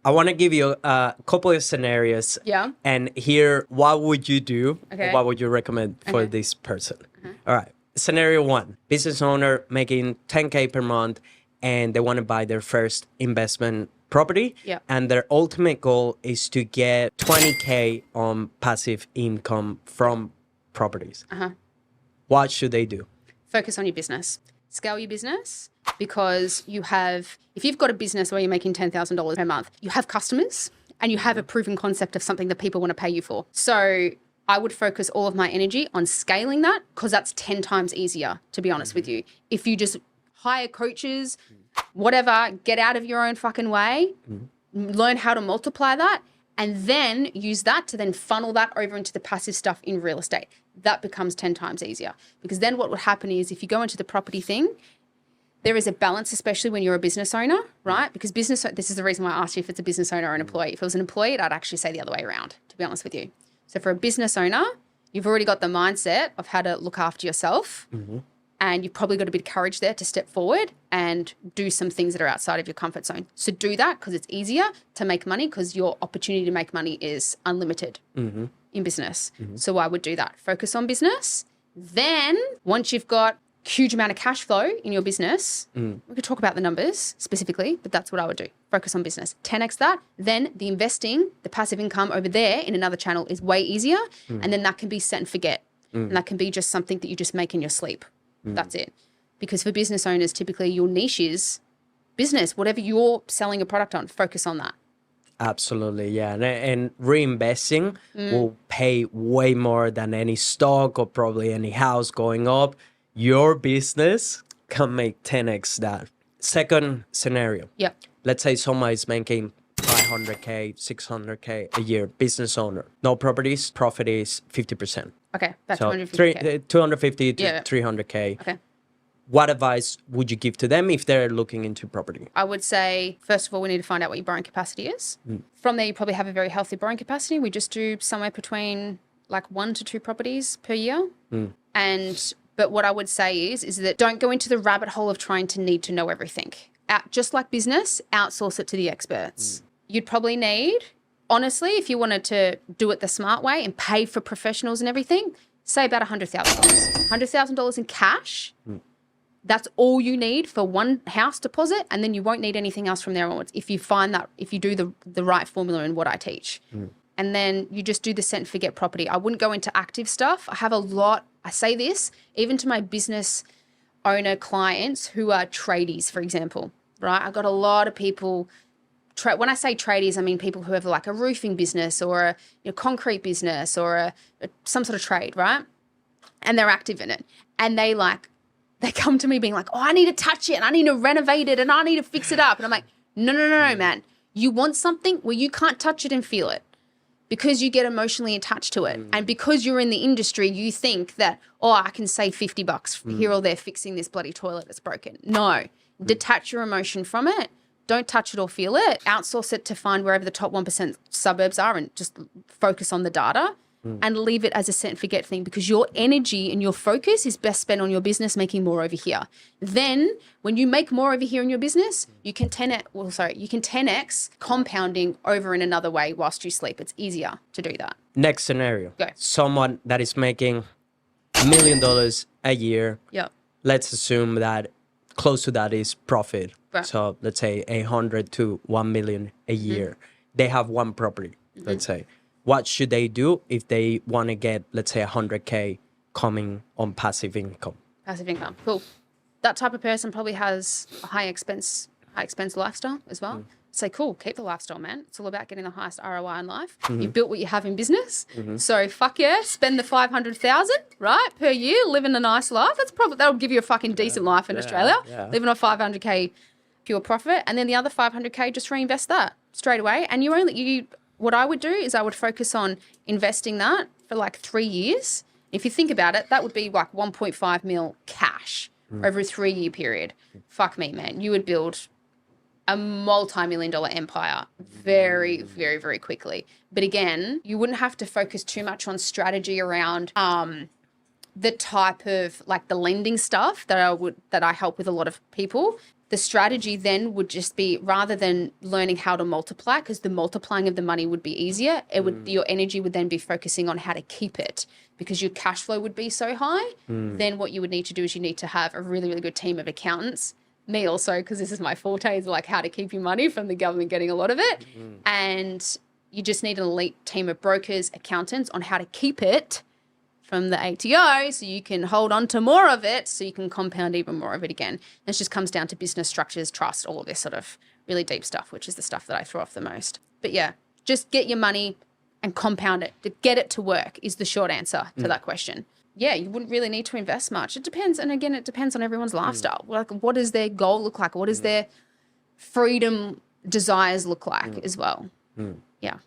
I want to give you a couple of scenarios. Yeah. And here, what would you do? Okay. Or what would you recommend for this person? All right. Scenario 1, business owner making 10K per month and they want to buy their first investment property. Yeah. And their ultimate goal is to get 20K on passive income from properties. What should they do? Focus on your business. Scale your business, because if you've got a business where you're making $10,000 per month, you have customers and you have a proven concept of something that people want to pay you for. So I would focus all of my energy on scaling that, because that's 10 times easier, to be honest with you. If you just hire coaches, whatever, get out of your own fucking way, learn how to multiply that, and then use that to then funnel that over into the passive stuff in real estate. That becomes 10 times easier, because then what would happen is if you go into the property thing, there is a balance, especially when you're a business owner, right? Because this is the reason why I asked you if it's a business owner or an employee. If it was an employee, I'd actually say the other way around, to be honest with you. So for a business owner, you've already got the mindset of how to look after yourself. And you've probably got a bit of courage there to step forward and do some things that are outside of your comfort zone. So do that, because it's easier to make money, because your opportunity to make money is unlimited in business. So I would do that. Focus on business. Then once you've got a huge amount of cash flow in your business, we could talk about the numbers specifically, but that's what I would do. Focus on business. 10x that. Then the investing, the passive income over there in another channel is way easier. And then that can be set and forget. And that can be just something that you just make in your sleep. That's it. Because for business owners, typically your niche is business. Whatever you're selling a product on, focus on that. Absolutely, yeah. And reinvesting will pay way more than any stock or probably any house going up. Your business can make 10x that. Second scenario. Yeah. Let's say someone is making 500K, 600K a year, business owner. No properties, profit is 50%. Okay, that's So 250K. 250 to Yeah. 300K. Okay. What advice would you give to them if they're looking into property? I would say, first of all, we need to find out what your borrowing capacity is. From there, you probably have a very healthy borrowing capacity. We just do somewhere between like 1 to 2 properties per year. But what I would say is that don't go into the rabbit hole of trying to need to know everything. Just like business, outsource it to the experts. You'd probably need, honestly, if you wanted to do it the smart way and pay for professionals and everything, say about $100,000. $100,000 in cash. That's all you need for one house deposit, and then you won't need anything else from there onwards if you find that, if you do the right formula in what I teach. And then you just do the set and forget property. I wouldn't go into active stuff. I say this even to my business owner clients who are tradies, for example, right? I've got a lot of people, when I say tradies, I mean people who have like a roofing business or a concrete business or some sort of trade, right? And they're active in it. And they come to me being like, oh, I need to touch it and I need to renovate it and I need to fix it up. And I'm like, no, man. You want something where you can't touch it and feel it, because you get emotionally attached to it. And because you're in the industry, you think that, oh, I can save $50 here or there fixing this bloody toilet that's broken. No, detach your emotion from it. Don't touch it or feel it. Outsource it to find wherever the top 1% suburbs are and just focus on the data. And leave it as a set and forget thing, because your energy and your focus is best spent on your business making more over here. Then when you make more over here in your business, you can 10x compounding over in another way whilst you sleep. It's easier to do that. Next scenario. Go. Someone that is making $1 million a year. Yeah. Let's assume that close to that is profit. Right. So let's say 800 to 1 million a year. They have one property, let's say. What should they do if they want to get, let's say, 100K coming on passive income? Passive income. Cool. That type of person probably has a high expense lifestyle as well. Say, cool, keep the lifestyle, man. It's all about getting the highest ROI in life. You've built what you have in business. So fuck yeah, spend the 500,000, right, per year, living a nice life. That'll give you a fucking decent life in Australia. Living on 500K pure profit. And then the other 500K, just reinvest that straight away. And what I would do is I would focus on investing that for like 3 years. If you think about it, that would be like 1.5 mil cash over a 3-year period. Fuck me, man. You would build a multi-million-dollar empire very, very, very quickly. But again, you wouldn't have to focus too much on strategy around the type of like the lending stuff that I help with a lot of people. the strategy then would just be, rather than learning how to multiply, because the multiplying of the money would be easier, it would your energy would then be focusing on how to keep it, because your cash flow would be so high. Then what you would need to do is you need to have a really, really good team of accountants. Me also, because this is my forte, is like how to keep your money from the government getting a lot of it. And you just need an elite team of brokers, accountants on how to keep it from the ATO so you can hold on to more of it so you can compound even more of it again. And it just comes down to business structures, trust, all of this sort of really deep stuff, which is the stuff that I throw off the most. But yeah, just get your money and compound it. To get it to work is the short answer to that question. Yeah, you wouldn't really need to invest much. It depends. And again, it depends on everyone's lifestyle. Like, what does their goal look like? What does their freedom desires look like as well? Yeah.